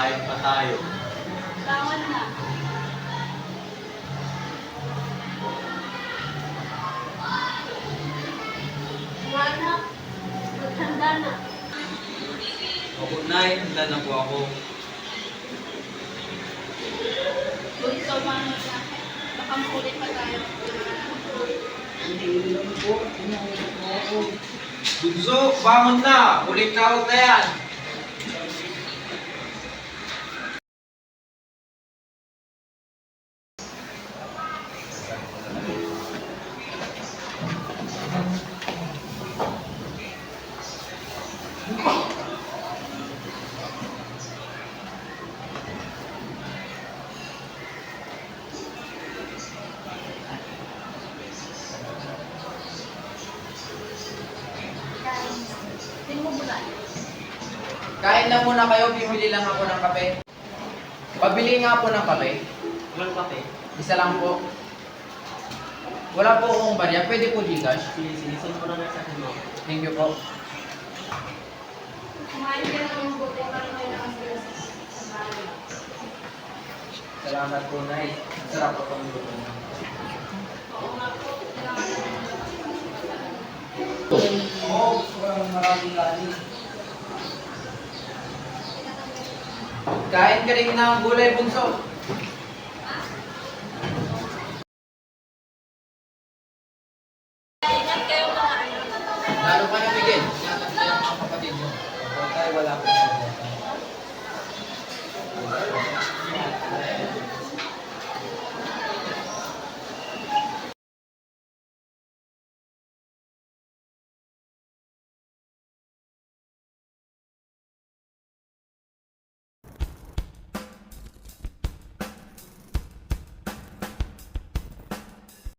kain pa tayo. Bawal na. Mga anak, maghanda na. Ako, Nay, handa na po ako. Bunso, mano na. Baka makulit pa tayo. Bunso, bangon na! Ulit tawag na yan! Sino mo ba? Kain lang muna kayo, bibili lang ako ng kape. Pabili nga po ng kape. Walang kape. Isa lang po. Wala po akong barya, pwede po Gcash. Sinisun ko na sa akin mo. Thank you po. Kumain ka na ng buti para may nakasilas sa bahay. Salamat po, Nay. Sarap po itong luto. Oo nga po. Kailangan na. Oo, sobrang maraming kanin. Kain ka rin ng gulay, Bunso.